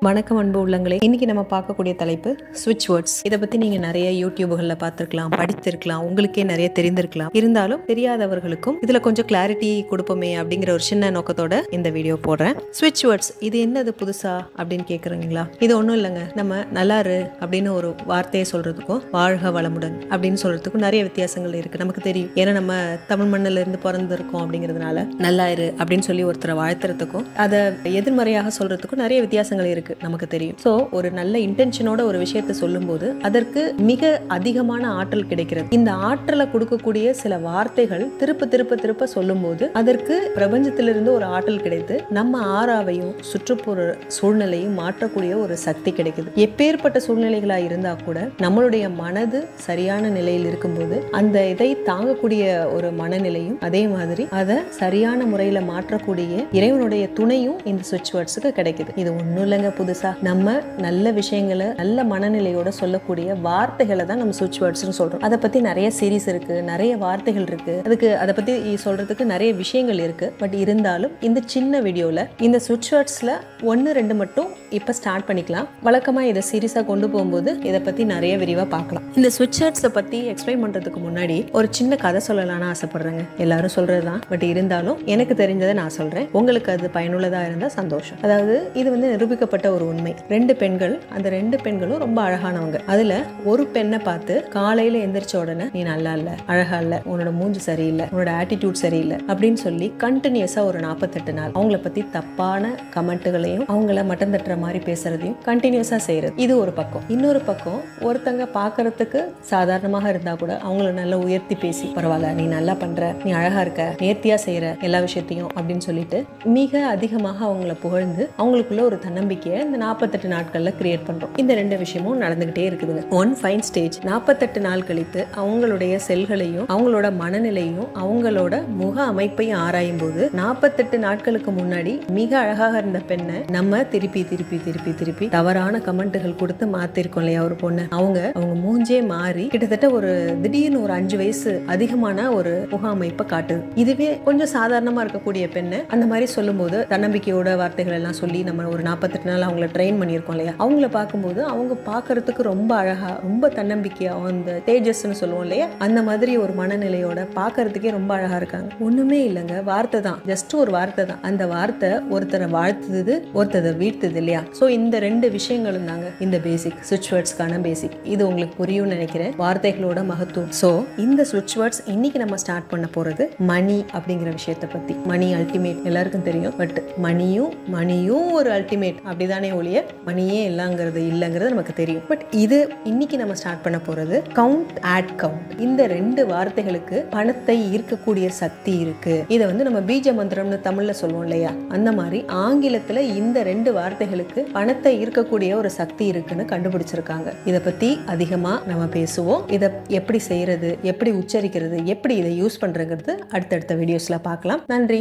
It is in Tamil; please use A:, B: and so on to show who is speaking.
A: வணக்கம் அன்பு உள்ளங்களே. இன்னைக்கு நம்ம பார்க்கக்கூடிய தலைப்பு ஸ்விட்ச் வேர்ட்ஸ். இதை பத்தி நீங்க நிறைய யூடியூப்களில் பார்த்துருக்கலாம், படித்திருக்கலாம், உங்களுக்கே நிறைய தெரிந்திருக்கலாம். இருந்தாலும் தெரியாதவர்களுக்கும் இதுல கொஞ்சம் கிளாரிட்டி கொடுப்போமே அப்படிங்கிற ஒரு சின்ன நோக்கத்தோட இந்த வீடியோ போடுறேன். ஸ்விட்ச் வேர்ட்ஸ் இது என்னது புதுசா அப்படின்னு கேட்குறீங்களா? இது ஒன்றும் இல்லைங்க. நம்ம நல்லாரு அப்படின்னு ஒரு வார்த்தையை சொல்றதுக்கும் வாழ்க வளமுடன் அப்படின்னு சொல்றதுக்கும் நிறைய வித்தியாசங்கள் இருக்கு. நமக்கு தெரியும், ஏன்னா நம்ம தமிழ் மண்ணில இருந்து பிறந்திருக்கோம் அப்படிங்கிறதுனால நல்லாரு அப்படின்னு சொல்லி ஒருத்தரை வாழ்த்துறதுக்கும் அதை எதிர்மறையாக சொல்றதுக்கும் நிறைய வித்தியாசங்கள் இருக்கு, நமக்கு தெரியும். சோ ஒரு நல்ல இன்டென்ஷனோட ஒரு விஷயத்தை சொல்லும்போது அதற்கு மிக அதிகமான ஆற்றல் கிடைக்கிறது. இந்த ஆற்றலை கொடுக்கக்கூடிய சில வார்த்தைகள் திருப்ப திருப்ப திருப்ப சொல்லும்போது அதற்கு பிரபஞ்சத்திலிருந்து ஒரு ஆற்றல் கிடைத்து நம்ம ஆறாவையும் சுற்றுப்புற சூழ்நிலையும் மாற்றக்கூடிய ஒரு சக்தி கிடைக்குது. எப்பேற்பட்ட சூழ்நிலைகளா இருந்தா கூட நம்மளுடைய மனது சரியான நிலையில் இருக்கும்போது அந்த இதை தாங்கக்கூடிய ஒரு மனநிலையும், அதே மாதிரி அதை சரியான முறையில மாற்றக்கூடிய இறைவனுடைய துணையும் இந்த ஸ்விட்ச் வேர்ட்ஸுக்கு கிடைக்குது. இது ஒன்றும் இல்லைங்க புதுசா. நம்ம நல்ல விஷயங்களை நல்ல மனநிலையோட சொல்லக்கூடிய வார்த்தைகளை தான் நம்ம ஸ்விட்ச் வேர்ட்ஸ்னு சொல்றோம். அதை பத்தி நிறைய சீரீஸ் இருக்கு, நிறைய வார்த்தைகள் இருக்கு, அதை பத்தி சொல்றதுக்கு நிறைய விஷயங்கள் இருக்கு. பட் இருந்தாலும் இந்த சின்ன வீடியோல இந்த ஸ்விட்ச் வேர்ட்ஸ்ல 1-2 மட்டும் இப்ப ஸ்டார்ட் பண்ணிக்கலாம். வழக்கமா இதை சீரீஸா கொண்டு போகும்போது இதை பத்தி நிறைய விரிவா பார்க்கலாம். இந்த ஸ்விட்ச் வேர்ட்ஸை பத்தி எக்ஸ்பிளைன் பண்றதுக்கு முன்னாடி ஒரு சின்ன கதை சொல்லலாம்னு ஆசைப்படுறேங்க. எல்லாரும் சொல்றதுதான், பட் இருந்தாலும் எனக்கு தெரிஞ்சதை நான் சொல்றேன். உங்களுக்கு அது பயனுள்ளதா இருந்தா சந்தோஷம். அதாவது இது நிரூபிக்கப்பட்ட ஒரு உண்மை. 2 பெண்கள், அந்த 2 பெண்களும் ரொம்ப அழகானவங்க. அதுல ஒரு பெண்ணை பார்த்து காலையில எந்திரிச்ச உடனே நீ நல்லா இல்ல, அழகா இல்ல, உன்னோட மூஞ்சி சரியில்லை, உன்னோட ஆட்டிடியூட் சரியில்லை அப்படின்னு சொல்லி கண்டினியூஸா ஒரு 48 நாள் அவங்கள பத்தி தப்பான கமெண்ட்டுகளையும் அவங்கள மட்டம் தட்டுற மாதிரி பேசுறதையும் கண்டினியூஸா செய்யறது. இது ஒரு பக்கம். இன்னொரு பக்கம் ஒருத்தங்க பாக்குறதுக்கு சாதாரணமாக இருந்தா கூட அவங்கள நல்லா உயர்த்தி பேசி, பரவாயில்ல நீ நல்லா பண்ற, நீ அழகா இருக்க, நேர்த்தியா செய்யற எல்லா விஷயத்தையும் அப்படின்னு சொல்லிட்டு மிக அதிகமாக அவங்கள புகழ்ந்து அவங்களுக்குள்ள ஒரு தன்னம்பிக்கையை இந்த 48 நாட்கள்ல கிரியேட் பண்றோம். இந்த 2 விஷயமும் நடந்துகிட்டே இருக்குதுங்க. ஒன் ஃபைன் ஸ்டேஜ் 48 நாள் கழித்து அவங்களுடைய செல்களையும் அவங்களோட மனநிலையும் அவங்களோட முக அமைப்பையும் ஆராயும் போது 48 நாட்களுக்கு முன்னாடி மிக அழகாக இருந்த பெண்ணை நம்ம திருப்பி திருப்பி திருப்பி திருப்பி தவறான கமெண்ட்டுகள் கொடுத்து மாத்திருக்கோம் இல்லையா ஒரு பொண்ணு. அவங்க மூஞ்சே மாறி கிட்டத்தட்ட ஒரு திடீர்னு ஒரு 5 வயசு அதிகமான ஒரு முக அமைப்பை காட்டுது. இதுவே கொஞ்சம் சாதாரணமா இருக்கக்கூடிய பெண்ணை அந்த மாதிரி சொல்லும் போது தன்னம்பிக்கையோட வார்த்தைகள் எல்லாம் சொல்லி நம்ம ஒரு 48 நாள் அவங்கள ட்ரெயின் பண்ணியிருக்கோம் இல்லையா, அவங்கள பார்க்கும்போது அவங்க பார்க்கறதுக்கு ரொம்ப அழகா, ரொம்ப தன்னம்பிக்கையா, அந்த தேஜஸ்ன்னு சொல்லுவோம் இல்லையா, அந்த மாதிரி ஒரு மனநிலையோட பார்க்கறதுக்கே ரொம்ப அழகா இருக்காங்க. ஒண்ணுமே இல்லைங்க, வார்த்தை தான், ஜஸ்ட் ஒரு வார்த்தை தான். அந்த வார்த்தை ஒருத்தரை வாழ்த்துது, ஒருத்தரை வீழ்த்துது இல்லையா. ஸோ இந்த 2 விஷயங்களும் தாங்க இந்த பேசிக் ஸ்விட்ச் வேர்ட்ஸ்க்கான பேசிக். இது உங்களுக்கு புரியும் நினைக்கிறேன், வார்த்தைகளோட மகத்துவம். ஸோ இந்த ஸ்விட்ச் வேர்ட்ஸ் இன்னைக்கு நம்ம ஸ்டார்ட் பண்ண போறது மணி அப்படிங்கிற விஷயத்தை பத்தி. மணி அல்டிமேட் எல்லாருக்கும் தெரியும், பட் மணியும் ஒரு அல்டிமேட் அப்படிதானே ஒழிய மணியே இல்லைங்கிறது நமக்கு தெரியும். பட் இது இன்னைக்கு நம்ம ஸ்டார்ட் பண்ண போறது கவுண்ட், ஆட் கவுண்ட். இந்த 2 வார்த்தைகளுக்கு பணத்தை ஈர்க்கக்கூடிய சக்தி இருக்கு. இதை நம்ம பீஜ மந்திரம்னு தமிழ்ல சொல்லுவோம் இல்லையா, அந்த மாதிரி ஆங்கிலத்துல இந்த 2 வார்த்தைகளுக்கு பணத்தை ஈர்க்கக்கூடிய ஒரு சக்தி இருக்குன்னு கண்டுபிடிச்சிருக்காங்க. இதை பத்தி அதிகமா நம்ம பேசுவோம். இதை எப்படி செய்யறது, எப்படி உச்சரிக்கிறது, எப்படி இதை யூஸ் பண்றது அடுத்தடுத்த வீடியோஸ்ல பார்க்கலாம். நன்றி.